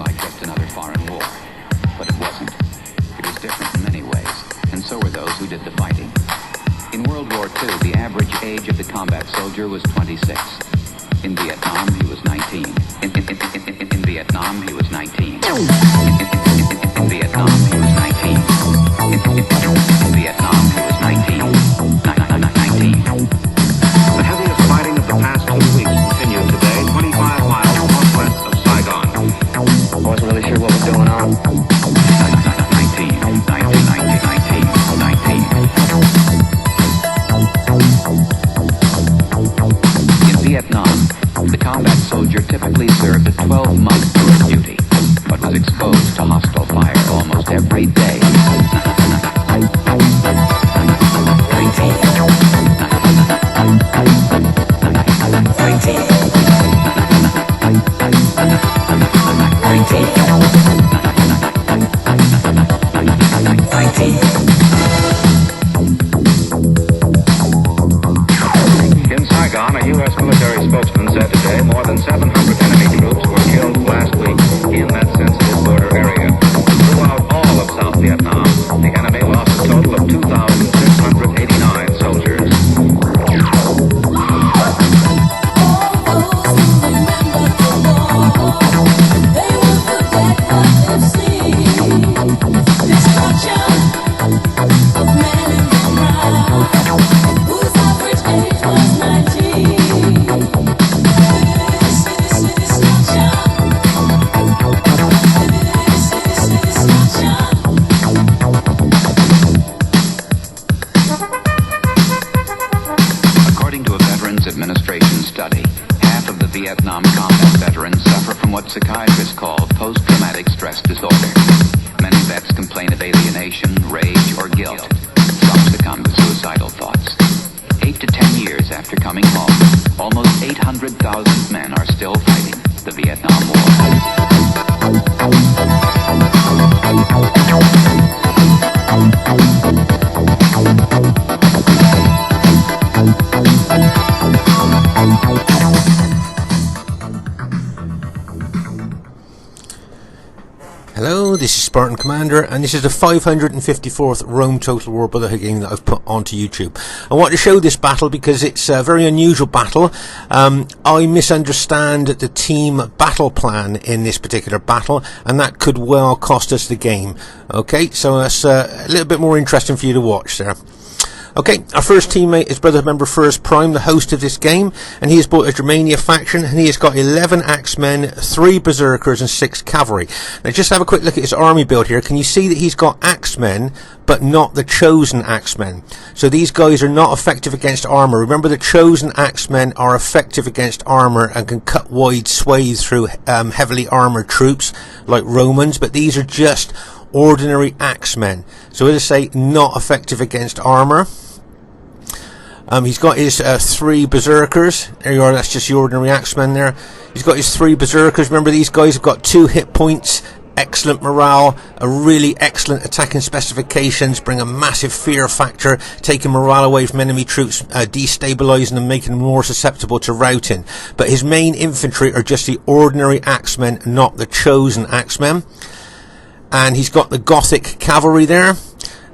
like just another foreign war. But it wasn't. It was different in many ways, and so were those who did the fighting. In World War II, the average age of the combat soldier was 26. In Vietnam, he was 19. In Vietnam, he was 19. In Vietnam, he was 19. In Vietnam, he was 19. 19. The heaviest fighting of the past 2 weeks continued today, 25 miles northwest of Saigon. I wasn't really sure what was going on. 19. In Vietnam, the combat soldier typically served a 12-month tour of duty, but was exposed to hostile fire almost every day. 19. In Saigon, a U.S. military spokesman said today more than 700 enemy troops were killed last week in that sensitive border area. Throughout all of South Vietnam, the enemy lost a total of 2,689 soldiers. Administration study, half of the Vietnam combat veterans suffer from what psychiatrists call post-traumatic stress disorder. Many vets complain of alienation, rage, or guilt. Some succumb to suicidal thoughts. 8 to 10 years after coming home, almost 800,000 men are still fighting the Vietnam Hello, this is Spartan Commander, and this is the 554th Rome Total War Brotherhood game that I've put onto YouTube. I want to show this battle because it's a very unusual battle. I misunderstand the team battle plan in this particular battle, and that could well cost us the game. Okay, so that's a little bit more interesting for you to watch there. Okay, our first teammate is Brotherhood member First Prime, the host of this game, and he has bought a Germania faction, and he has got 11 Axemen, 3 Berserkers, and 6 Cavalry. Now just have a quick look at his army build here. Can you see that he's got Axemen, but not the Chosen Axemen? So these guys are not effective against armor. Remember, the Chosen Axemen are effective against armor and can cut wide swathes through heavily armored troops like Romans, but these are just ordinary Axemen. So as I say, not effective against armor. He's got his 3 Berserkers. There you are, that's just the ordinary Axemen there. He's got his 3 Berserkers. Remember, these guys have got 2 hit points, excellent morale, a really excellent attacking specifications, bring a massive fear factor, taking morale away from enemy troops, destabilizing them, making them more susceptible to routing. But his main infantry are just the ordinary Axemen, not the Chosen Axemen. And he's got the Gothic Cavalry there.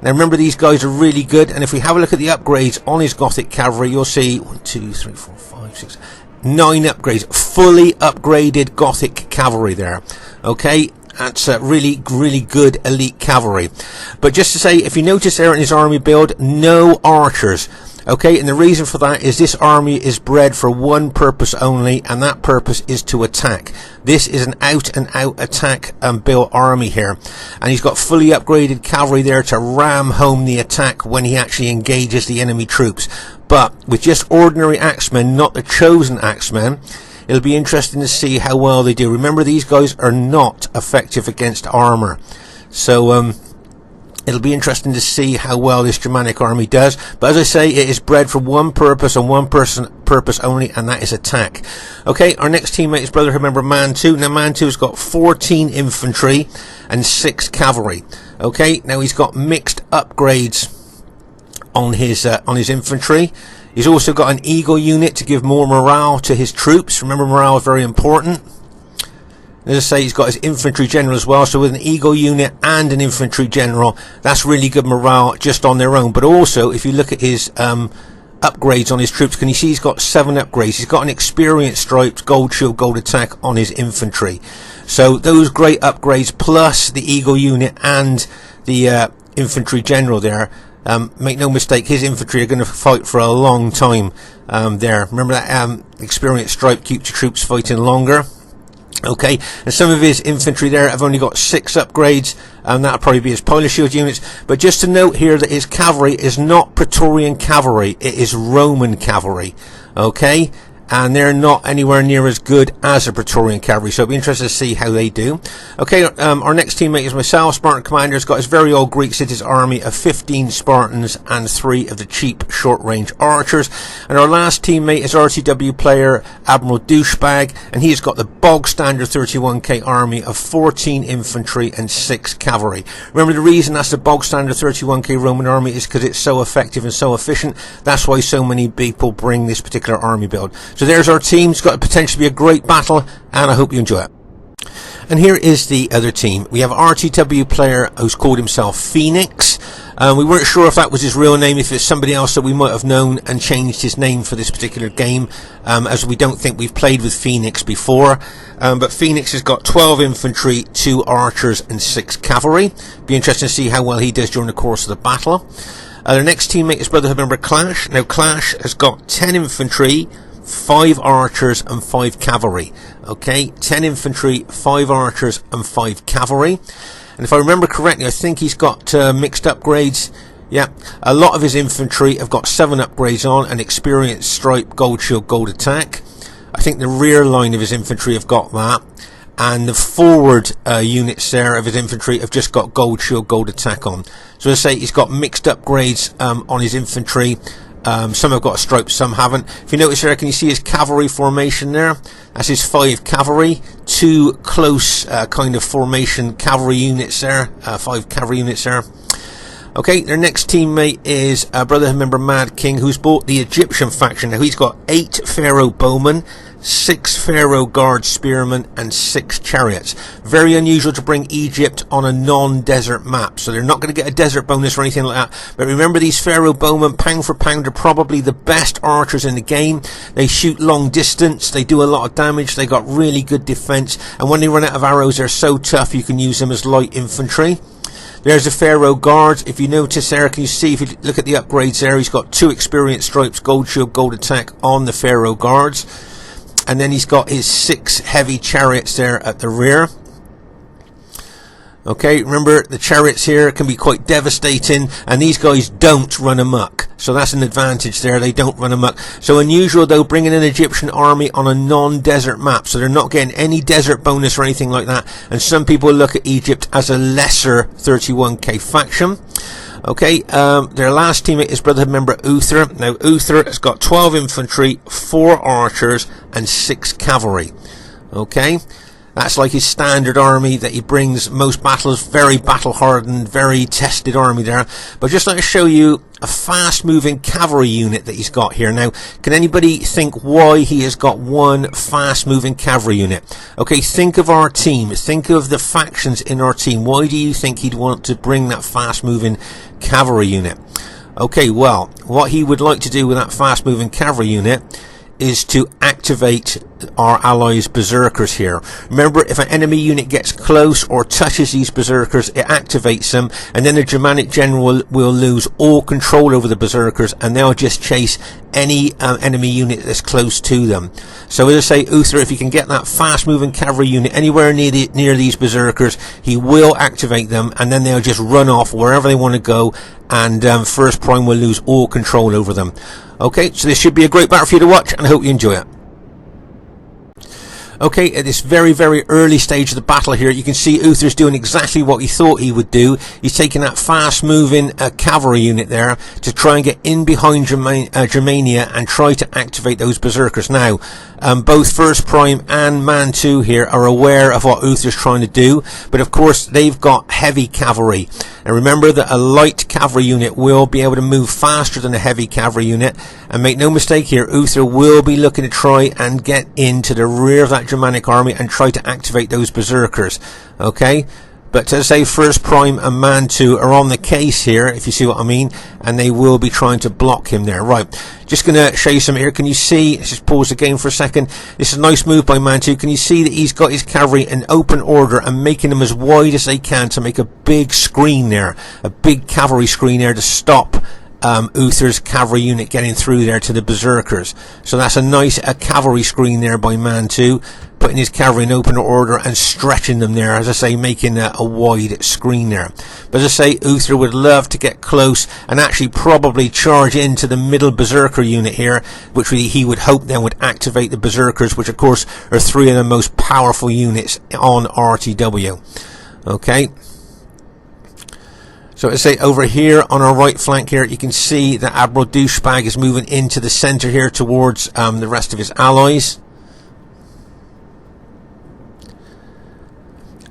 Now remember, these guys are really good, and if we have a look at the upgrades on his Gothic Cavalry, you'll see 1, 2, 3, 4, 5, 6, 9 upgrades, fully upgraded Gothic Cavalry there. Okay, that's really good elite cavalry. But just to say, if you notice there in his army build, no archers. Okay, and the reason for that is this army is bred for one purpose only, and that purpose is to attack. This is an out-and-out attack built army here, and he's got fully upgraded cavalry there to ram home the attack when he actually engages the enemy troops. But with just ordinary Axemen, not the Chosen Axemen, it'll be interesting to see how well they do. Remember, these guys are not effective against armor, so it'll be interesting to see how well this Germanic army does. But as I say, it is bred for one purpose and one purpose only, and that is attack. Okay, our next teammate is Brotherhood member Man 2. Now Man 2 has got 14 infantry and 6 cavalry. Okay, now he's got mixed upgrades on his infantry. He's also got an Eagle unit to give more morale to his troops. Remember, morale is very important. As I say, he's got his infantry general as well, so with an Eagle unit and an infantry general, that's really good morale just on their own. But also, if you look at his upgrades on his troops, can you see he's got 7 upgrades? He's got an experience striped, gold shield, gold attack on his infantry. So those great upgrades, plus the Eagle unit and the infantry general there, make no mistake, his infantry are going to fight for a long time there. Remember that experience stripe keeps your troops fighting longer. Okay, and some of his infantry there have only got 6 upgrades, and that'll probably be his pilot shield units. But just to note here that his cavalry is not Praetorian cavalry, it is Roman cavalry. Okay, and they're not anywhere near as good as a Praetorian cavalry, so it'll be interesting to see how they do. Okay, our next teammate is myself, Spartan Commander. Has got his very old Greek cities army of 15 Spartans and 3 of the cheap short-range archers. And our last teammate is RTW player Admiral Douchebag, and he's got the bog standard 31k army of 14 infantry and 6 cavalry. Remember, the reason that's the bog standard 31k Roman army is because it's so effective and so efficient. That's why so many people bring this particular army build. So there's our team. It's got the potential to be a great battle, and I hope you enjoy it. And here is the other team. We have an RTW player who's called himself Phoenix. We weren't sure if that was his real name, if it's somebody else that we might have known and changed his name for this particular game, as we don't think we've played with Phoenix before. But Phoenix has got 12 infantry, 2 archers and 6 cavalry. Be interesting to see how well he does during the course of the battle. Their next teammate is Brotherhood member Clash. Now Clash has got 10 infantry, 5 archers and 5 cavalry. Okay, 10 infantry, 5 archers and 5 cavalry. And if I remember correctly, I think he's got mixed upgrades. Yeah, a lot of his infantry have got 7 upgrades on, an experience stripe, gold shield, gold attack. I think the rear line of his infantry have got that. And the forward units there of his infantry have just got gold shield, gold attack on. So as I say, he's got mixed upgrades on his infantry. Some have got a stripe, some haven't. If you notice there, can you see his cavalry formation there? That's his 5 cavalry, 2 close kind of formation cavalry units there, 5 cavalry units there. Okay, their next teammate is Brotherhood member Mad King, who's bought the Egyptian faction. Now he's got 8 Pharaoh bowmen, 6 Pharaoh guard spearmen and 6 chariots. Very unusual to bring Egypt on a non-desert map, so they're not going to get a desert bonus or anything like that. But remember, these Pharaoh bowmen, pound for pound, are probably the best archers in the game. They shoot long distance, they do a lot of damage, they got really good defense, and when they run out of arrows, they're so tough you can use them as light infantry. There's the Pharaoh guard. If you notice there, can you see, if you look at the upgrades there, he's got 2 experience stripes, gold shield, gold attack on the Pharaoh guards. And then he's got his 6 heavy chariots there at the rear. Okay, remember, the chariots here can be quite devastating, and these guys don't run amok. So that's an advantage there, they don't run amok. So unusual though, bringing an Egyptian army on a non-desert map, so they're not getting any desert bonus or anything like that. And some people look at Egypt as a lesser 31k faction. Okay, their last teammate is Brotherhood member Uther. Now Uther has got 12 infantry, 4 archers and 6 cavalry. Okay, that's like his standard army that he brings most battles, very battle hardened, very tested army there. But just like to show you a fast moving cavalry unit that he's got here. Now, can anybody think why he has got one fast moving cavalry unit? Okay, think of our team, think of the factions in our team. Why do you think he'd want to bring that fast moving cavalry unit? Okay, well, what he would like to do with that fast moving cavalry unit is to activate our allies' berserkers here. Remember, if an enemy unit gets close or touches these berserkers, it activates them, and then the Germanic general will lose all control over the berserkers, and they'll just chase any enemy unit that's close to them. So as I say, Uther, if you can get that fast moving cavalry unit anywhere near these berserkers, he will activate them, and then they'll just run off wherever they want to go, and First Prime will lose all control over them. Okay, so this should be a great battle for you to watch, and I hope you enjoy it. Okay, at this very, very early stage of the battle here, you can see Uther's doing exactly what he thought he would do. He's taking that fast-moving cavalry unit there to try and get in behind Germania and try to activate those berserkers. Now, both First Prime and Man 2 here are aware of what Uther's trying to do, but of course they've got heavy cavalry. And remember that a light cavalry unit will be able to move faster than a heavy cavalry unit. And make no mistake here, Uther will be looking to try and get into the rear of that Germanic army and try to activate those berserkers. Okay, but as I say, First Prime and Man 2 are on the case here, if you see what I mean, and they will be trying to block him there. Right, just going to show you some here. Can you see, let's just pause the game for a second. This is a nice move by Man 2. Can you see that he's got his cavalry in open order and making them as wide as they can to make a big screen there, a big cavalry screen there to stop Uther's cavalry unit getting through there to the berserkers. So that's a nice cavalry screen there by Man 2, putting his cavalry in open order and stretching them there, as I say, making a wide screen there. But as I say, Uther would love to get close and actually probably charge into the middle berserker unit here, which he would hope then would activate the berserkers, which of course are 3 of the most powerful units on RTW. Okay, so as I say, over here on our right flank here, you can see that Admiral Douchebag is moving into the centre here towards the rest of his allies.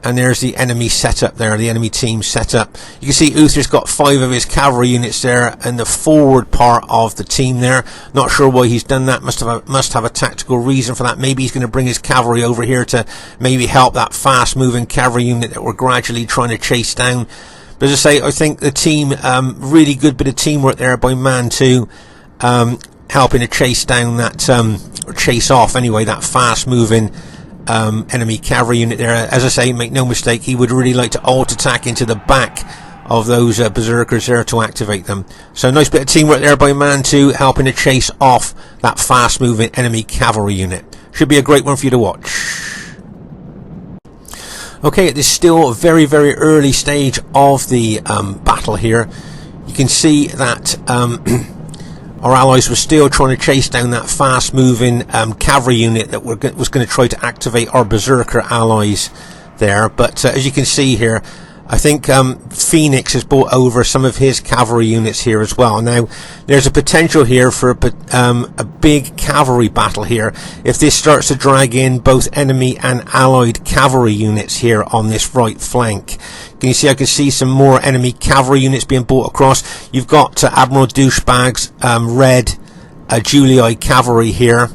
And there's the enemy setup there, the enemy team setup. You can see Uther's got 5 of his cavalry units there in the forward part of the team there. Not sure why he's done that. Must have a tactical reason for that. Maybe he's going to bring his cavalry over here to maybe help that fast moving cavalry unit that we're gradually trying to chase down. But as I say, I think the team, really good bit of teamwork there by Man 2, helping to chase down that, or chase off anyway, that fast moving enemy cavalry unit there. As I say, make no mistake, he would really like to alt attack into the back of those berserkers there to activate them. So nice bit of teamwork there by Man 2, helping to chase off that fast moving enemy cavalry unit. Should be a great one for you to watch. Okay, at this still very, very early stage of the battle here, you can see that our allies were still trying to chase down that fast moving cavalry unit that was going to try to activate our berserker allies there. But as you can see here, I think Phoenix has brought over some of his cavalry units here as well. Now, there's a potential here for a big cavalry battle here if this starts to drag in both enemy and allied cavalry units here on this right flank. Can you see? I can see some more enemy cavalry units being brought across. You've got Admiral Douchebag's red Julii cavalry here,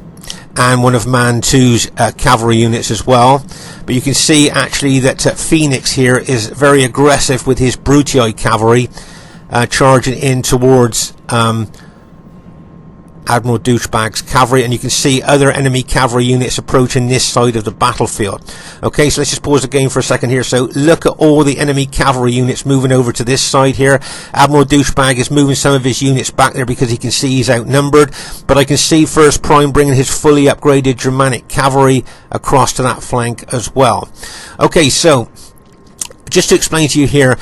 and one of Man 2's cavalry units as well. But you can see actually that Phoenix here is very aggressive with his Brutii cavalry, charging in towards Admiral Douchebag's cavalry, and you can see other enemy cavalry units approaching this side of the battlefield. Okay, so let's just pause the game for a second here. So look at all the enemy cavalry units moving over to this side here. Admiral Douchebag is moving some of his units back there because he can see he's outnumbered, but I can see First Prime bringing his fully upgraded Germanic cavalry across to that flank as well. Okay, so just to explain to you here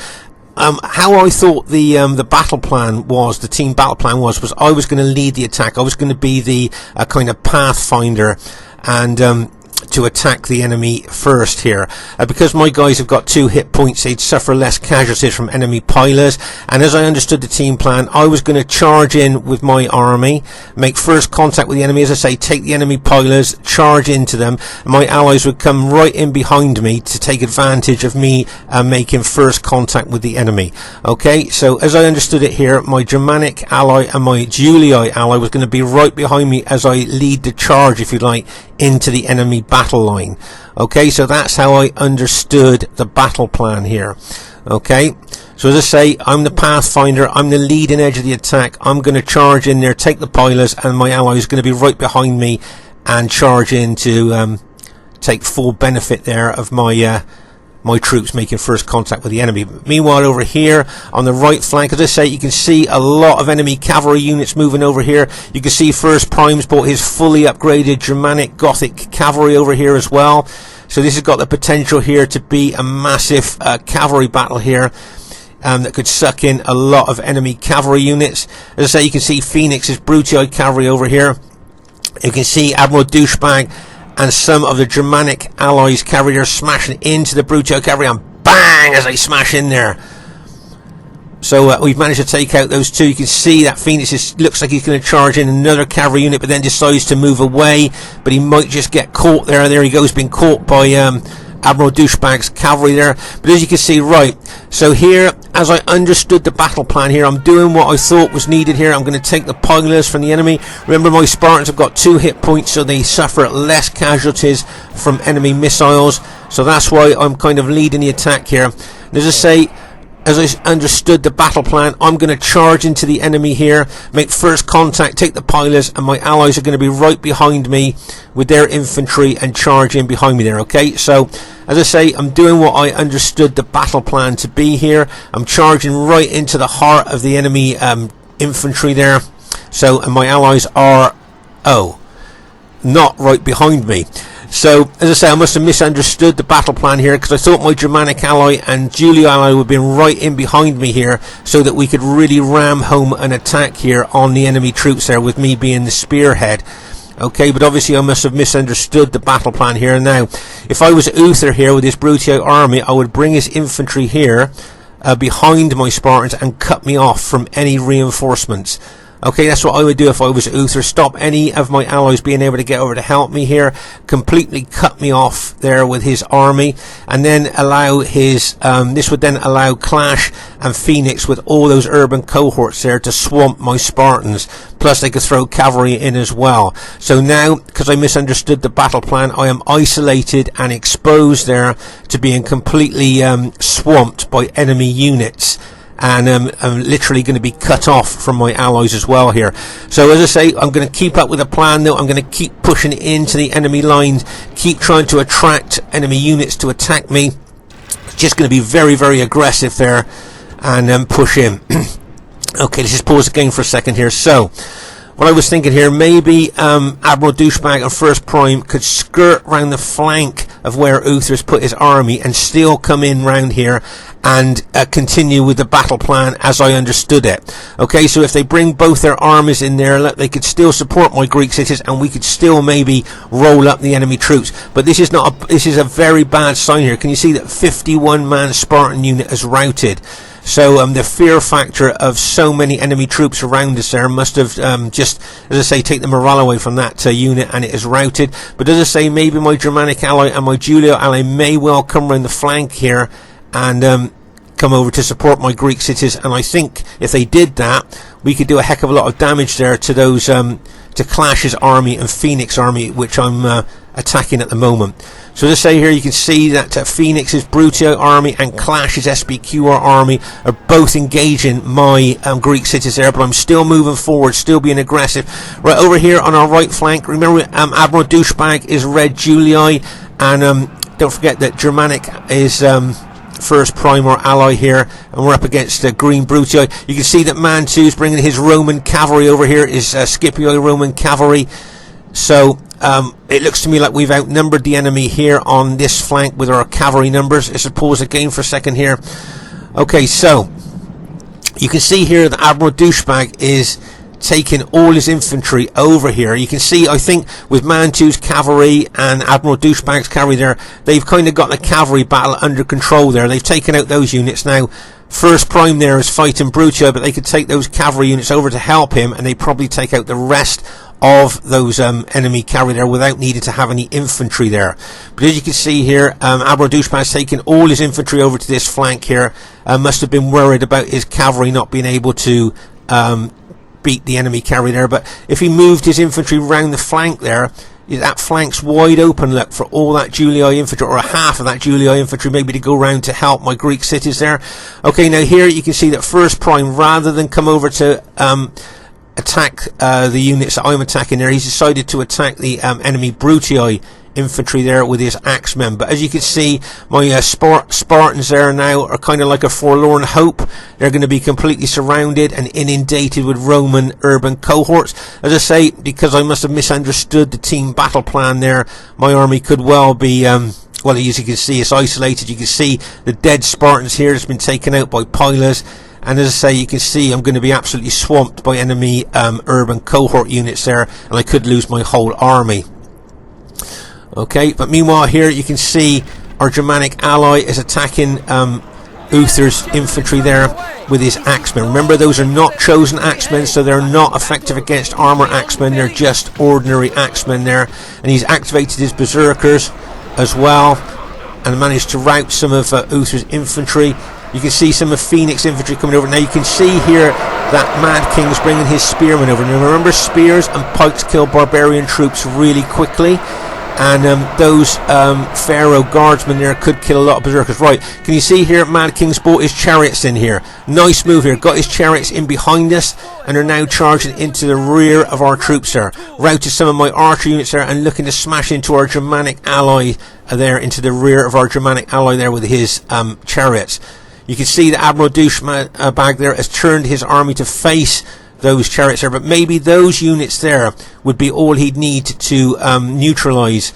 how I thought the battle plan was, the team battle plan was I was going to lead the attack. I was going to be the kind of pathfinder and to attack the enemy first here. Because my guys have got 2 hit points, they'd suffer less casualties from enemy pilers, and as I understood the team plan, I was going to charge in with my army, make first contact with the enemy, as I say, take the enemy pilers, charge into them, and my allies would come right in behind me to take advantage of me making first contact with the enemy. Okay, so as I understood it here, my Germanic ally and my Julii ally was going to be right behind me as I lead the charge, if you like, into the enemy battle line. Okay, so that's how I understood the battle plan here. Okay, so as I say, I'm the pathfinder, I'm the leading edge of the attack. I'm going to charge in there, take the pilers, and my ally is going to be right behind me and charge in to take full benefit there of my my troops making first contact with the enemy. Meanwhile, over here on the right flank, as I say, you can see a lot of enemy cavalry units moving over here. You can see First Prime's brought his fully upgraded Germanic Gothic cavalry over here as well. So this has got the potential here to be a massive cavalry battle here that could suck in a lot of enemy cavalry units. As I say, you can see Phoenix's Brutii cavalry over here. You can see Admiral Douchebag and some of the Germanic allies cavalry smashing into the Brutii cavalry, and bang as they smash in there. So we've managed to take out those 2. You can see that Phoenix looks like he's going to charge in another cavalry unit, but then decides to move away, but he might just get caught there. There he goes, being caught by Admiral Douchebag's cavalry there. But as you can see, right, so here as I understood the battle plan here, I'm doing what I thought was needed here. I'm going to take the pilers from the enemy. Remember, my Spartans have got 2 hit points, so they suffer less casualties from enemy missiles. So that's why I'm kind of leading the attack here. And as I say, as I understood the battle plan, I'm going to charge into the enemy here, make first contact, take the pilers, and my allies are going to be right behind me with their infantry and charge in behind me there, okay? So, as I say, I'm doing what I understood the battle plan to be here. I'm charging right into the heart of the enemy infantry there. So, and my allies are, not right behind me. So, as I say, I must have misunderstood the battle plan here, because I thought my Germanic ally and Julio ally would have been right in behind me here, so that we could really ram home an attack here on the enemy troops there, with me being the spearhead. Okay, but obviously I must have misunderstood the battle plan here. Now, if I was Uther here with his Brutii army, I would bring his infantry here behind my Spartans and cut me off from any reinforcements. Okay, that's what I would do if I was Uther. Stop any of my allies being able to get over to help me here. Completely cut me off there with his army. And then allow his, this would then allow Clash and Phoenix with all those urban cohorts there to swamp my Spartans. Plus they could throw cavalry in as well. So now, because I misunderstood the battle plan, I am isolated and exposed there to being completely swamped by enemy units. And I'm literally going to be cut off from my allies as well here. So as I say, I'm going to keep up with the plan though. I'm going to keep pushing into the enemy lines, keep trying to attract enemy units to attack me. Just going to be very, very aggressive there and push in. Okay, let's just pause the game for a second here. So, what I was thinking here, maybe Admiral Douchebag and First Prime could skirt round the flank of where Uther's put his army and still come in round here and continue with the battle plan as I understood it. Okay, so if they bring both their armies in there, they could still support my Greek cities, and we could still maybe roll up the enemy troops. But this is not. This is a very bad sign here. Can you see that 51-man Spartan unit is routed? So the fear factor of so many enemy troops around us there must have just, as I say, take the morale away from that unit, and it is routed. But as I say, maybe my Germanic ally and my Julio ally may well come round the flank here and come over to support my Greek cities. And I think if they did that, we could do a heck of a lot of damage there to those to Clash's army and Phoenix army, which I'm attacking at the moment. So as I say here, you can see that Phoenix's Brutio army and Clash's SBQR army are both engaging my Greek cities there, but I'm still moving forward, still being aggressive. Right over here on our right flank, remember Admiral Douchebag is Red Julii, and don't forget that Germanic is First Prime or ally here, and we're up against Green Brutii. You can see that Man 2 is bringing his Roman cavalry over here, is Scipio Roman cavalry. So it looks to me like we've outnumbered the enemy here on this flank with our cavalry numbers. Let's pause the game for a second here. Okay, so you can see here that Admiral Douchebag is taking all his infantry over here. You can see, I think, with Man 2's cavalry and Admiral Douchebag's cavalry there, they've kind of got the cavalry battle under control there. They've taken out those units. Now, First Prime there is fighting Brutio, but they could take those cavalry units over to help him, and they probably take out the rest of those enemy cavalry there without needing to have any infantry there. But as you can see here, Admiral Douchebag's taking all his infantry over to this flank here. Must have been worried about his cavalry not being able to beat the enemy cavalry there. But if he moved his infantry round the flank there, that flank's wide open, look, for all that Julii infantry, or half of that Julii infantry maybe to go round to help my Greek cities there. Okay, now here you can see that First Prime, rather than come over to attack the units that I'm attacking there, he's decided to attack the enemy Brutii infantry there with his axemen. But as you can see, my Spartans there now are kind of like a forlorn hope. They're going to be completely surrounded and inundated with Roman urban cohorts. As I say, because I must have misunderstood the team battle plan there, my army could well be well, as you can see, it's isolated. You can see the dead Spartans here that's been taken out by pilers. And as I say, you can see I'm going to be absolutely swamped by enemy urban cohort units there, and I could lose my whole army. Okay, but meanwhile here you can see our Germanic ally is attacking Uther's infantry there with his axemen. Remember, those are not chosen axemen, so they're not effective against armor axemen. They're just ordinary axemen there. And he's activated his berserkers as well and managed to rout some of Uther's infantry. You can see some of Phoenix infantry coming over. Now you can see here that Mad King's bringing his spearmen over. Now remember, spears and pikes kill barbarian troops really quickly. And those Pharaoh guardsmen there could kill a lot of berserkers. Right, can you see here Mad King's brought his chariots in here. Nice move here. Got his chariots in behind us and are now charging into the rear of our troops there. Routed some of my archer units there and looking to smash into our Germanic ally there, into the rear of our Germanic ally there with his chariots. You can see that Admiral Douchebag there has turned his army to face those chariots there, but maybe those units there would be all he'd need to neutralise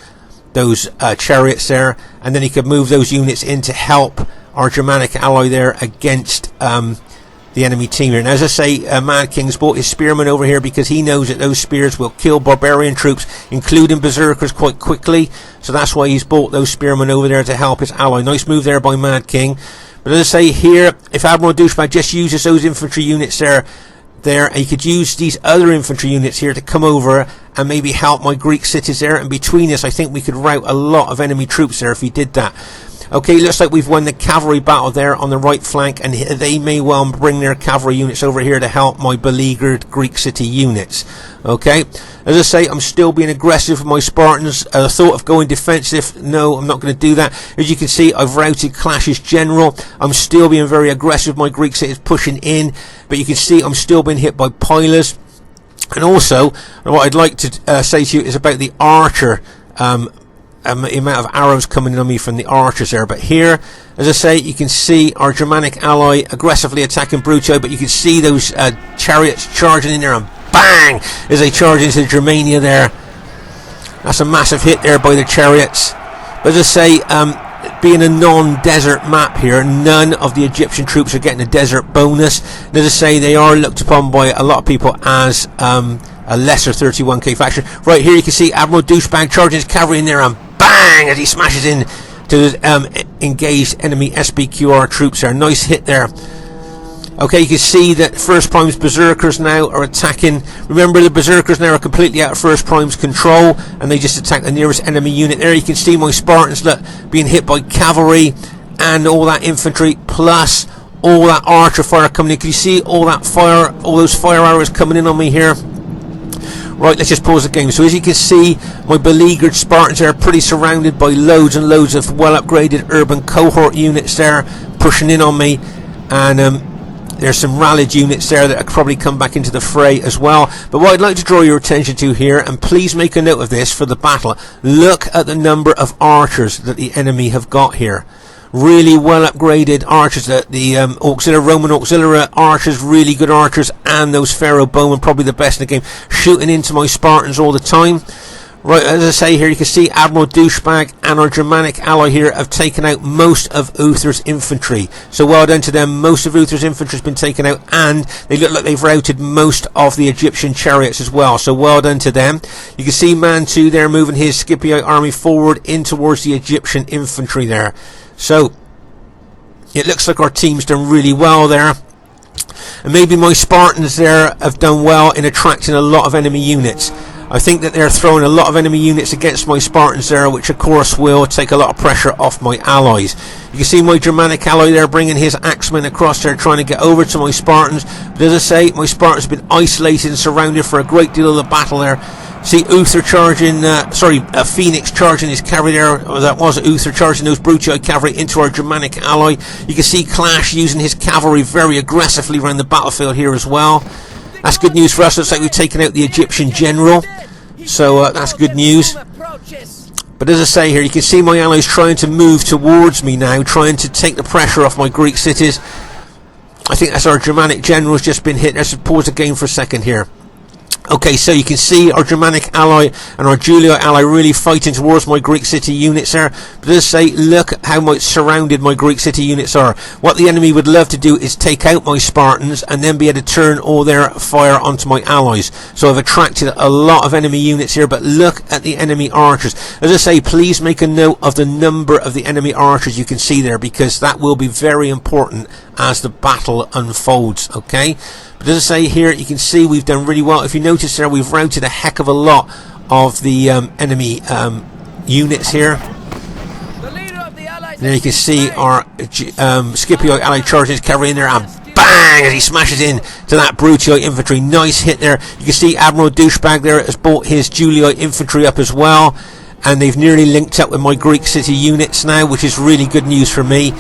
those chariots there, and then he could move those units in to help our Germanic ally there against the enemy team here. And as I say, Mad King's brought his spearmen over here because he knows that those spears will kill barbarian troops, including berserkers, quite quickly. So that's why he's brought those spearmen over there to help his ally. Nice move there by Mad King. But as I say here, if Admiral Douchebag just uses those infantry units there, and he could use these other infantry units here to come over and maybe help my Greek cities there, and between us I think we could rout a lot of enemy troops there if he did that. Okay, looks like we've won the cavalry battle there on the right flank, and they may well bring their cavalry units over here to help my beleaguered Greek city units. Okay, as I say, I'm still being aggressive with my Spartans. Thought of going defensive. No, I'm not going to do that. As you can see, I've routed Clash's general. I'm still being very aggressive. My Greek cities pushing in, but you can see I'm still being hit by pilers. And also, what I'd like to say to you is about the archer. The amount of arrows coming in on me from the archers there. But here, as I say, you can see our Germanic ally aggressively attacking Bruto, but you can see those chariots charging in there, and bang, as they charge into Germania there. That's a massive hit there by the chariots. But as I say, being a non-desert map here, none of the Egyptian troops are getting a desert bonus. And as I say, they are looked upon by a lot of people as a lesser 31k faction. Right here you can see Admiral Douchebag charging his cavalry in there, and bang, as he smashes in to the engaged enemy SBQR troops there. Nice hit there. Okay, you can see that First Prime's berserkers now are attacking. Remember, the berserkers now are completely out of First Prime's control, and they just attack the nearest enemy unit there. You can see my Spartans being hit by cavalry and all that infantry, plus all that archer fire coming in. Can you see all that fire, all those fire arrows coming in on me here? Right, let's just pause the game. So as you can see, my beleaguered Spartans are pretty surrounded by loads and loads of well upgraded urban cohort units there pushing in on me, and there's some rallied units there that will probably come back into the fray as well. But what I'd like to draw your attention to here, and please make a note of this for the battle, look at the number of archers that the enemy have got here. Really well upgraded archers, the Roman auxiliary archers, really good archers, and those Pharaoh bowmen, probably the best in the game, shooting into my Spartans all the time. Right, as I say here, you can see Admiral Douchebag and our Germanic ally here have taken out most of Uther's infantry. So well done to them. Most of Uther's infantry has been taken out, and they look like they've routed most of the Egyptian chariots as well. So well done to them. You can see Mantu there moving his Scipio army forward in towards the Egyptian infantry there. So it looks like our team's done really well there. And maybe my Spartans there have done well in attracting a lot of enemy units. I think that they're throwing a lot of enemy units against my Spartans there, which of course will take a lot of pressure off my allies. You can see my Germanic ally there bringing his axemen across there, trying to get over to my Spartans. But as I say, my Spartans have been isolated and surrounded for a great deal of the battle there. See Uther charging, Phoenix charging his cavalry there, or that was Uther charging those Brutii cavalry into our Germanic ally. You can see Clash using his cavalry very aggressively around the battlefield here as well. That's good news for us. Looks like we've taken out the Egyptian general, so that's good news. But as I say here, you can see my allies trying to move towards me now, trying to take the pressure off my Greek cities. I think that's our Germanic general's just been hit. Let's pause the game for a second here. Okay, so you can see our Germanic ally and our Julio ally really fighting towards my Greek city units there. But as I say, look how much surrounded my Greek city units are. What the enemy would love to do is take out my Spartans and then be able to turn all their fire onto my allies. So I've attracted a lot of enemy units here, but look at the enemy archers. As I say, please make a note of the number of the enemy archers you can see there, because that will be very important as the battle unfolds, okay? But as I say here, you can see we've done really well. If you notice there, we've routed a heck of a lot of the enemy units here. And there you can see our Scipio ally charging his cavalry in there, and bang, as he smashes in to that Brutii infantry. Nice hit there. You can see Admiral Douchebag there has brought his Julii infantry up as well, and they've nearly linked up with my Greek city units now, which is really good news for me.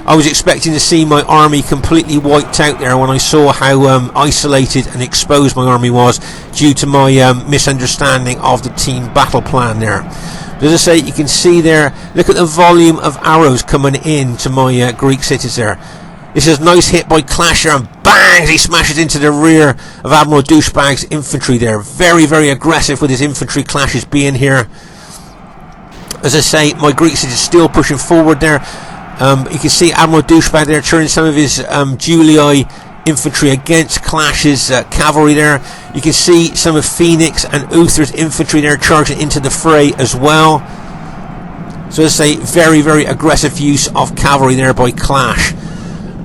I was expecting to see my army completely wiped out there when I saw how isolated and exposed my army was due to my misunderstanding of the team battle plan there. But as I say, you can see there, look at the volume of arrows coming in to my Greek cities there. This is a nice hit by Clasher, and bang, he smashes into the rear of Admiral Douchebag's infantry there. Very, very aggressive with his infantry clashes being here. As I say, my Greek city is still pushing forward there. You can see Admiral Douchebag there turning some of his Julii infantry against Clash's cavalry there. You can see some of Phoenix and Uther's infantry there charging into the fray as well. So as I say, very, very aggressive use of cavalry there by Clash.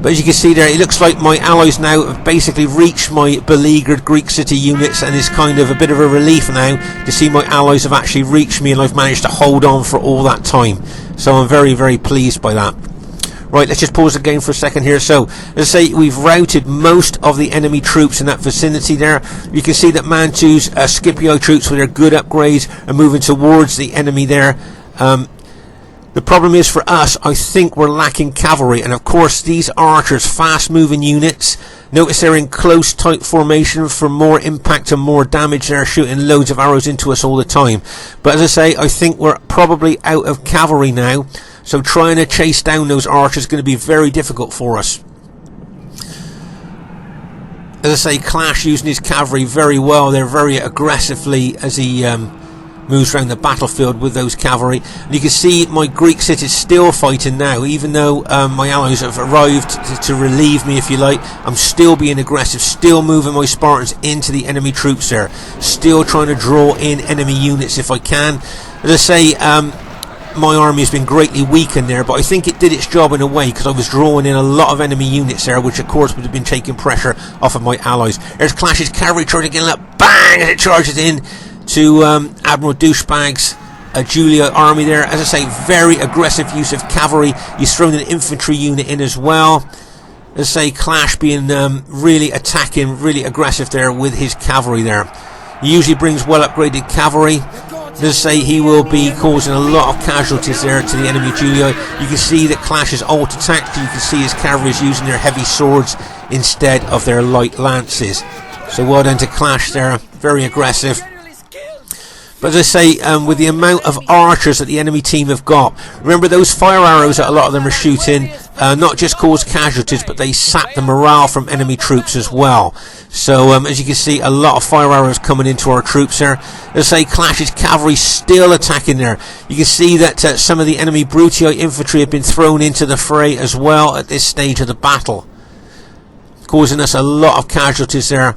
But as you can see there, it looks like my allies now have basically reached my beleaguered Greek city units, and it's kind of a bit of a relief now to see my allies have actually reached me, and I've managed to hold on for all that time. So I'm very, very pleased by that. Right, let's just pause the game for a second here. So, as I say, we've routed most of the enemy troops in that vicinity there. You can see that Mantu's Scipio troops with their good upgrades are moving towards the enemy there. The problem is for us, I think we're lacking cavalry, and of course these archers, fast moving units, notice they're in close tight formation for more impact and more damage. They're shooting loads of arrows into us all the time. But as I say, I think we're probably out of cavalry now, so trying to chase down those archers is going to be very difficult for us. As I say, Clash using his cavalry very well. They're very aggressively as he moves around the battlefield with those cavalry. And you can see my Greek cities still fighting now, even though my allies have arrived to relieve me, if you like. I'm still being aggressive, still moving my Spartans into the enemy troops there, still trying to draw in enemy units if I can. As I say, my army has been greatly weakened there, but I think it did its job in a way, because I was drawing in a lot of enemy units there, which of course would have been taking pressure off of my allies. There's Clash's cavalry charging again, like bang, as it charges in to Admiral Douchebag's Julii army there. As I say, very aggressive use of cavalry. He's thrown an infantry unit in as well. As I say, Clash being really attacking, really aggressive there with his cavalry there. He usually brings well upgraded cavalry. As I say, he will be causing a lot of casualties there to the enemy Julii. You can see that Clash is alt attacked. You can see his cavalry is using their heavy swords instead of their light lances. So well done to Clash there, very aggressive. But as I say, with the amount of archers that the enemy team have got, remember those fire arrows that a lot of them are shooting not just cause casualties, but they sap the morale from enemy troops as well. So as you can see, a lot of fire arrows coming into our troops there. As I say, Clash's cavalry still attacking there. You can see that some of the enemy Brutii infantry have been thrown into the fray as well at this stage of the battle, causing us a lot of casualties there.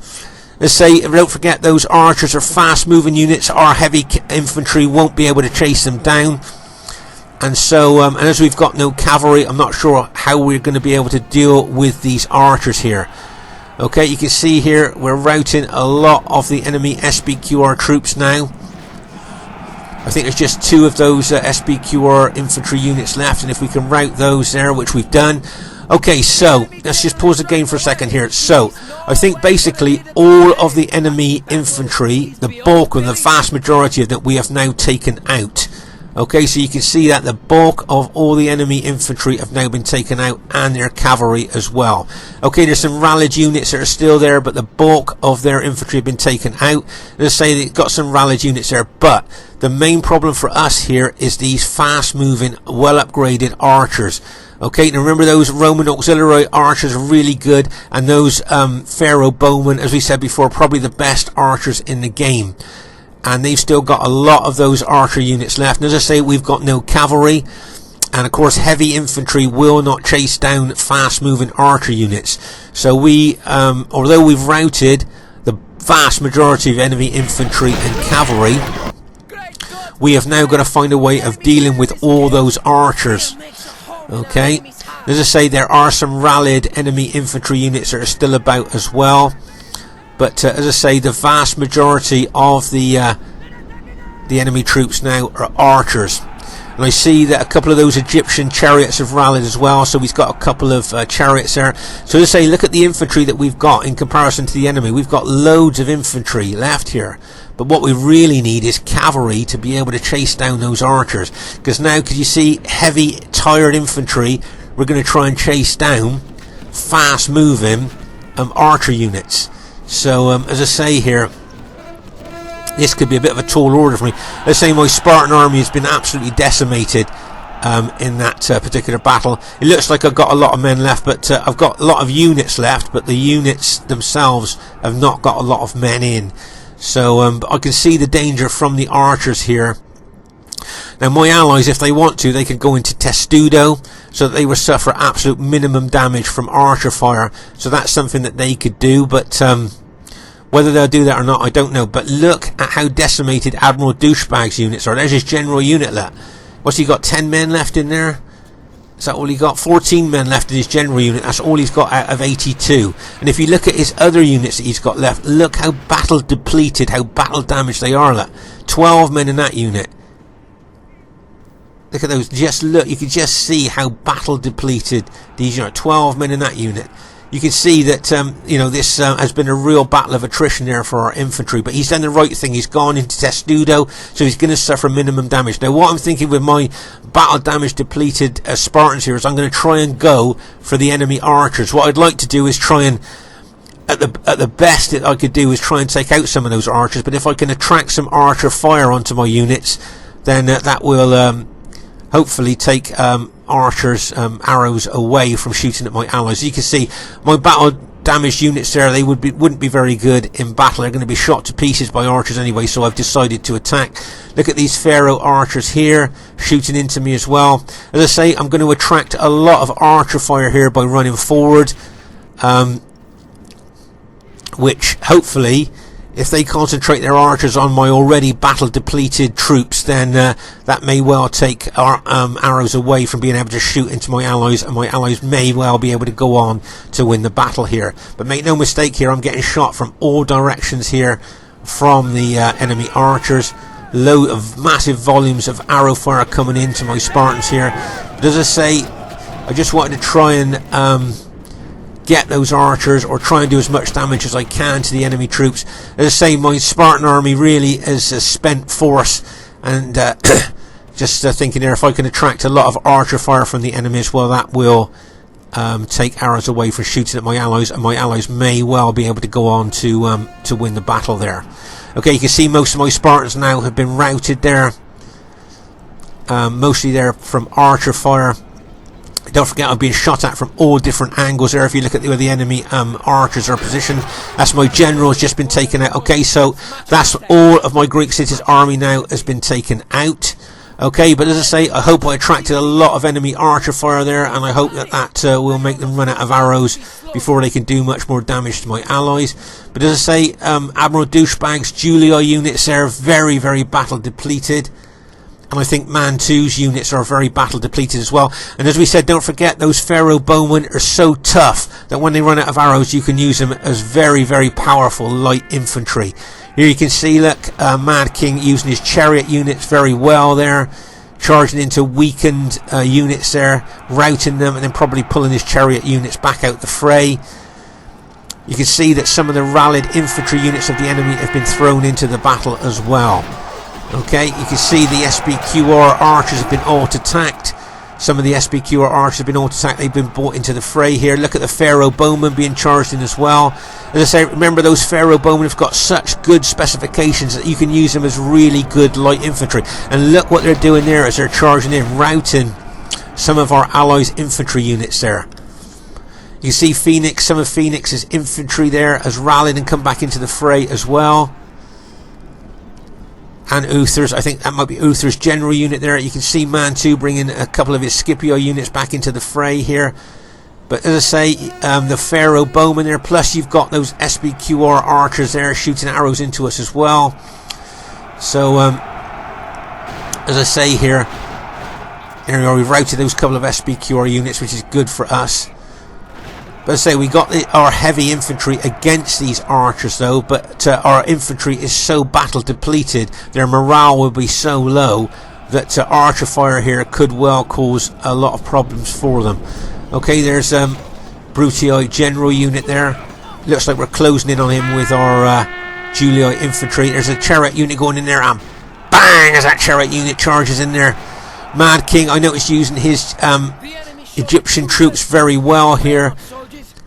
Let's say, don't forget, those archers are fast moving units. Our heavy infantry won't be able to chase them down, and so and as we've got no cavalry, I'm not sure how we're going to be able to deal with these archers here. Okay, you can see here we're routing a lot of the enemy SBQR troops now. I think there's just 2 of those SBQR infantry units left, and if we can rout those there, which we've done. Okay, so let's just pause the game for a second here. So I think basically all of the enemy infantry, the bulk and the vast majority of that, we have now taken out. Okay, so you can see that the bulk of all the enemy infantry have now been taken out, and their cavalry as well. Okay, there's some rallied units that are still there, but the bulk of their infantry have been taken out. Let's say they've got some rallied units there, but the main problem for us here is these fast moving, well upgraded archers. Okay, now remember, those Roman auxiliary archers are really good, and those Pharaoh bowmen, as we said before, probably the best archers in the game. And they've still got a lot of those archer units left. And as I say, we've got no cavalry, and of course heavy infantry will not chase down fast moving archer units. So we, although we've routed the vast majority of enemy infantry and cavalry, we have now got to find a way of dealing with all those archers. Okay, as I say, there are some rallied enemy infantry units that are still about as well, but as I say, the vast majority of the enemy troops now are archers. And I see that a couple of those Egyptian chariots have rallied as well, so he's got a couple of chariots there. So let's say, look at the infantry that we've got in comparison to the enemy. We've got loads of infantry left here, but what we really need is cavalry to be able to chase down those archers, because now, could you see, heavy tired infantry we're going to try and chase down fast moving archer units. So as I say here, this could be a bit of a tall order for me. Let's say my Spartan army has been absolutely decimated in that particular battle. It looks like I've got a lot of men left, but I've got a lot of units left, but the units themselves have not got a lot of men in. So I can see the danger from the archers here. Now my allies, if they want to, they can go into testudo, so that they will suffer absolute minimum damage from archer fire. So that's something that they could do, but whether they'll do that or not, I don't know. But look at how decimated Admiral Douchebag's units are. There's his general unit left. What's he got, 10 men left in there? Is that all he got? 14 men left in his general unit. That's all he's got out of 82. And if you look at his other units that he's got left, look how battle depleted, how battle damaged they are. Look, 12 men in that unit. Look at those. Just look, you can just see how battle depleted these are. 12 men in that unit. You can see that this has been a real battle of attrition there for our infantry, but he's done the right thing. He's gone into testudo, so he's going to suffer minimum damage. Now what I'm thinking with my battle damage depleted Spartans here is I'm going to try and go for the enemy archers. What I'd like to do is try and, at the best that I could do is try and take out some of those archers, but if I can attract some archer fire onto my units, then that will hopefully take archers arrows away from shooting at my allies. You can see my battle damaged units there, they wouldn't be very good in battle. They're going to be shot to pieces by archers anyway, so I've decided to attack. Look at these Pharaoh archers here shooting into me as well. As I say, I'm going to attract a lot of archer fire here by running forward, which hopefully, if they concentrate their archers on my already battle depleted troops, then that may well take our arrows away from being able to shoot into my allies, and my allies may well be able to go on to win the battle here. But make no mistake here, I'm getting shot from all directions here from the enemy archers. Load of massive volumes of arrow fire coming into my Spartans here. But as I say, I just wanted to try and get those archers, or try and do as much damage as I can to the enemy troops. As I say, my Spartan army really is a spent force, and just thinking there, if I can attract a lot of archer fire from the enemies, well, that will take arrows away from shooting at my allies, and my allies may well be able to go on to win the battle there. Okay, you can see most of my Spartans now have been routed there, mostly there from archer fire. Don't forget, I'm being shot at from all different angles there. If you look at where the enemy archers are positioned, that's my general has just been taken out. Okay, so that's all of my Greek cities army now has been taken out. Okay, but as I say, I hope I attracted a lot of enemy archer fire there, and I hope that will make them run out of arrows before they can do much more damage to my allies. But as I say, Admiral Douchebag's Julii units there, very, very battle depleted. And I think Man 2's units are very battle depleted as well. And as we said, don't forget, those Pharaoh bowmen are so tough that when they run out of arrows, you can use them as very, very powerful light infantry. Here you can see, look, Mad King using his chariot units very well there, charging into weakened units there, routing them, and then probably pulling his chariot units back out the fray. You can see that some of the rallied infantry units of the enemy have been thrown into the battle as well. Okay, you can see the SBQR archers have been auto-attacked. Some of the SBQR archers have been auto-attacked. They've been brought into the fray here. Look at the Pharaoh bowmen being charged in as well. As I say, remember, those Pharaoh bowmen have got such good specifications that you can use them as really good light infantry. And look what they're doing there as they're charging in, routing some of our allies' infantry units there. You can see Phoenix, some of Phoenix's infantry there has rallied and come back into the fray as well. And Uther's, I think that might be Uther's general unit there. You can see Man 2 bringing a couple of his Scipio units back into the fray here. But as I say, the Pharaoh bowmen there, plus you've got those SBQR archers there shooting arrows into us as well. So, as I say here, there we are, we've routed those couple of SBQR units, which is good for us. But as I say, we got our heavy infantry against these archers though, but our infantry is so battle depleted, their morale will be so low that archer fire here could well cause a lot of problems for them. Okay, there's Brutii general unit there. Looks like we're closing in on him with our Julii infantry. There's a chariot unit going in there, and bang, as that chariot unit charges in there. Mad King, I noticed, using his Egyptian troops very well here.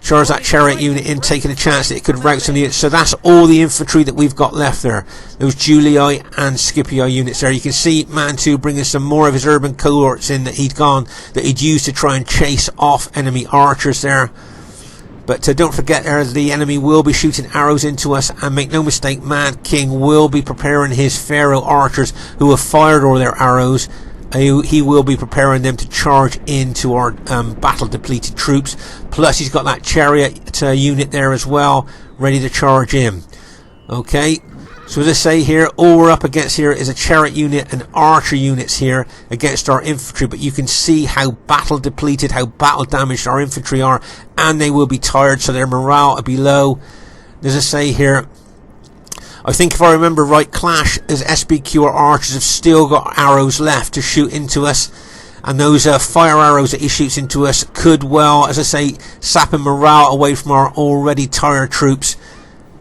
Charge that chariot unit in, taking a chance that it could rout some units. So that's all the infantry that we've got left there. Those Julii and Scipii units there. You can see Mantu bringing some more of his urban cohorts in that he'd used to try and chase off enemy archers there. But don't forget there, the enemy will be shooting arrows into us, and make no mistake, Mad King will be preparing his Pharaoh archers who have fired all their arrows. He will be preparing them to charge into our battle depleted troops. Plus he's got that chariot unit there as well, ready to charge in. Okay, so as I say here, all we're up against here is a chariot unit and archer units here against our infantry. But you can see how battle depleted, how battle damaged our infantry are, and they will be tired, so their morale will be low. As I say here, I think if I remember right, Clash as SBQ or archers have still got arrows left to shoot into us, and those fire arrows that he shoots into us could well, as I say, sapping morale away from our already tired troops.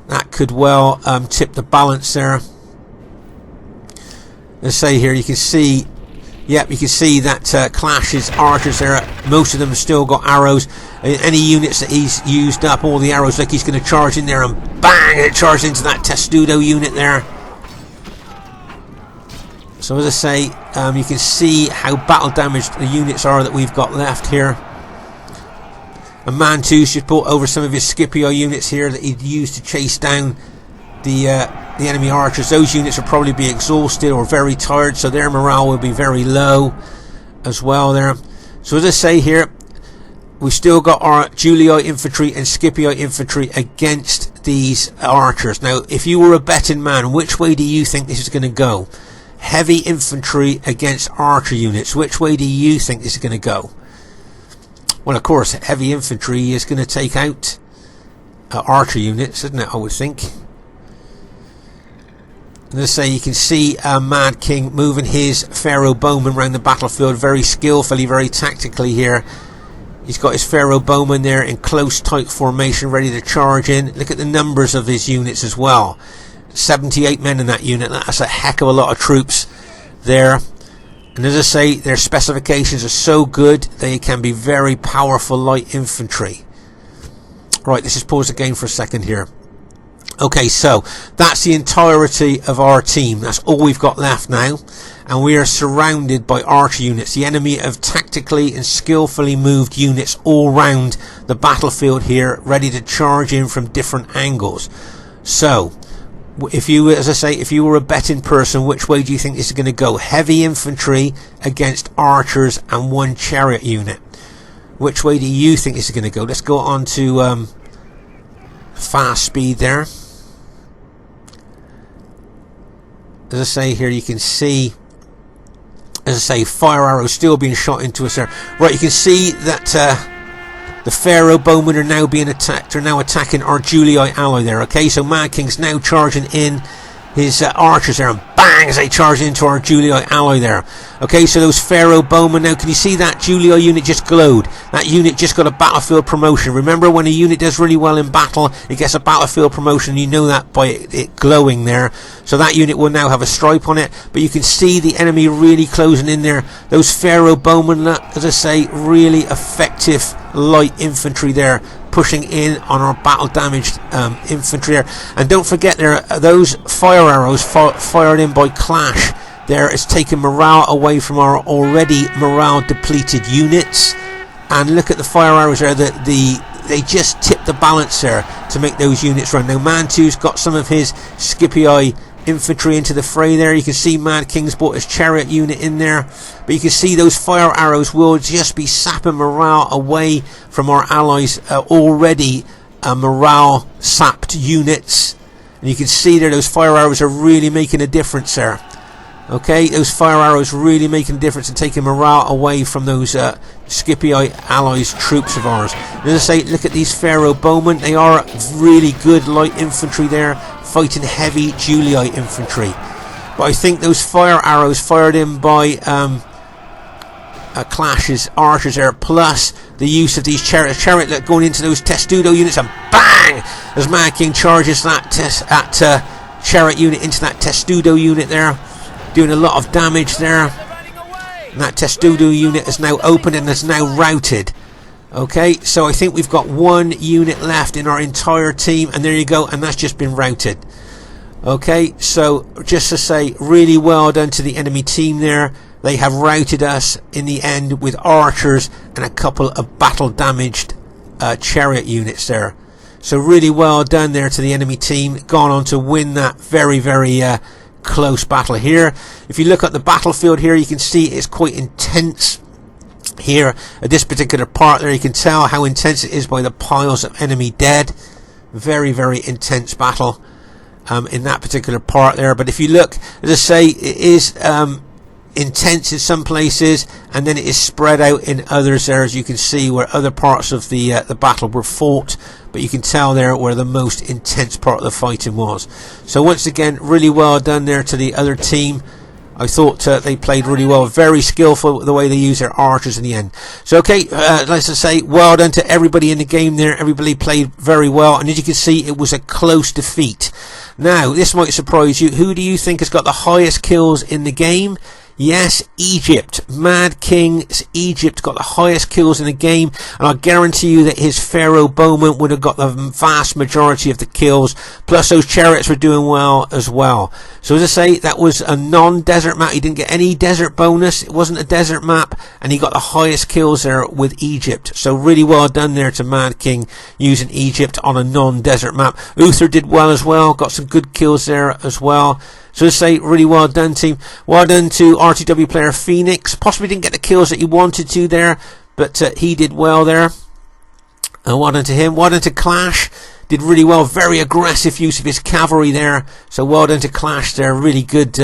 That could well tip the balance there. As I say here, you can see, yep, you can see that Clash's archers there, most of them have still got arrows. Any units that he's used up, all the arrows, like he's going to charge in there and bang, it charges into that Testudo unit there. So as I say, you can see how battle damaged the units are that we've got left here. And Mantu's just brought over some of his Scipio units here that he'd used to chase down the enemy archers. Those units will probably be exhausted or very tired, so their morale will be very low as well there. So as I say here, we've still got our Julii infantry and Scipii infantry against these archers. Now, if you were a betting man, which way do you think this is going to go? Heavy infantry against archer units. Which way do you think this is going to go? Well, of course, heavy infantry is going to take out archer units, isn't it, I would think. And as I say, you can see Mad King moving his Pharaoh bowman around the battlefield very skillfully, very tactically here. He's got his Pharaoh bowman there in close, tight formation, ready to charge in. Look at the numbers of his units as well. 78 men in that unit. That's a heck of a lot of troops there. And as I say, their specifications are so good, they can be very powerful light infantry. Right, let's just pause the game for a second here. Okay, so that's the entirety of our team. That's all we've got left now. And we are surrounded by archer units. The enemy have tactically and skillfully moved units all round the battlefield here, ready to charge in from different angles. So, if you, as I say, if you were a betting person, which way do you think this is going to go? Heavy infantry against archers and one chariot unit. Which way do you think this is going to go? Let's go on to fast speed there. As I say here, you can see, as I say, fire arrows still being shot into us there. Right, you can see that the Pharaoh bowmen are now being attacked, are now attacking our Julii ally there. Okay, so Mad King's now charging in his archers there, and bang, as they charge into our Julii ally there. Okay, so those Pharaoh bowmen now, can you see that Julii unit just glowed? That unit just got a battlefield promotion. Remember, when a unit does really well in battle, it gets a battlefield promotion. You know that by it glowing there. So that unit will now have a stripe on it, but you can see the enemy really closing in there. Those Pharaoh bowmen, as I say, really effective light infantry there, pushing in on our battle damaged infantry there. And don't forget, there those fire arrows fired in by Clash there is taking morale away from our already morale depleted units. And look at the fire arrows there, they just tip the balance there to make those units run. Now Mantu's got some of his Scipii infantry into the fray there. You can see Mad King's brought his chariot unit in there, but you can see those fire arrows will just be sapping morale away from our allies' already morale sapped units. And you can see there those fire arrows are really making a difference there. Okay, those fire arrows really making a difference and taking morale away from those Scipii allies troops of ours. And as I say, look at these Pharaoh bowmen. They are really good light infantry there, fighting heavy Julii infantry. but I think those fire arrows fired in by Clash's archers there, plus the use of these chariots going into those testudo units, and bang, as Mad King charges that chariot unit into that testudo unit there, doing a lot of damage there. And that testudo unit is now open and is now routed. Okay, so I think we've got one unit left in our entire team, and there you go, and that's just been routed. Okay, so just to say, really well done to the enemy team there. They have routed us in the end with archers and a couple of battle damaged chariot units there. So really well done there to the enemy team. Gone on to win that very, very close battle here. If you look at the battlefield here, you can see it's quite intense here at this particular part there. You can tell how intense it is by the piles of enemy dead. Very, very intense battle in that particular part there. But if you look, as I say, it is intense in some places, and then it is spread out in others there, as you can see, where other parts of the battle were fought, but you can tell there where the most intense part of the fighting was. So once again, really well done there to the other team. I thought they played really well, very skillful the way they use their archers in the end. So okay, let's just say well done to everybody in the game there. Everybody played very well, and as you can see, it was a close defeat. Now, this might surprise you. Who do you think has got the highest kills in the game? Yes, Egypt. Mad King's Egypt got the highest kills in the game, and I guarantee you that his Pharaoh Bowman would have got the vast majority of the kills, plus those chariots were doing well as well. So as I say, that was a non-desert map. He didn't get any desert bonus. It wasn't a desert map, and he got the highest kills there with Egypt. So really well done there to Mad King using Egypt on a non-desert map. Uther did well as well, got some good kills there as well. So to say, really well done team. Well done to RTW player Phoenix. Possibly didn't get the kills that he wanted to there, but he did well there. Well done to him. Well done to Clash. Did really well. Very aggressive use of his cavalry there. So well done to Clash there. Really good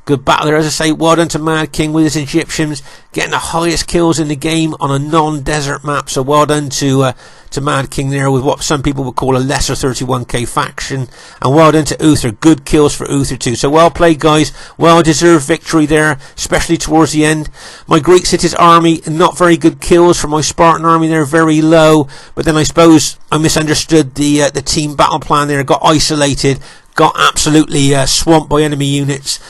good battle there. As I say, well done to Mad King with his Egyptians, getting the highest kills in the game on a non-desert map. So well done to Mad King there with what some people would call a lesser 31k faction. And well done to Uther. Good kills for Uther too. So well played, guys. Well deserved victory there, especially towards the end. My Greek cities army, not very good kills for my Spartan army there, very low. But then I suppose I misunderstood the team battle plan there. Got isolated, got absolutely swamped by enemy units.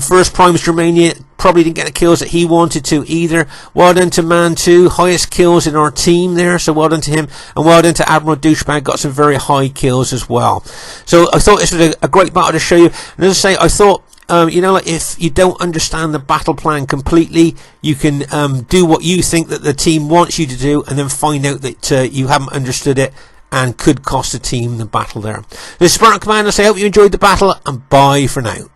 First Primus Germania probably didn't get the kills that he wanted to either. Well done to Man 2, highest kills in our team there, so well done to him. And well done to Admiral Douchebag, got some very high kills as well. So I thought this was a great battle to show you. And as I say, I thought, you know, like if you don't understand the battle plan completely, you can do what you think that the team wants you to do, and then find out that you haven't understood it and could cost the team the battle there. This is Spartan Commander, so I hope you enjoyed the battle, and bye for now.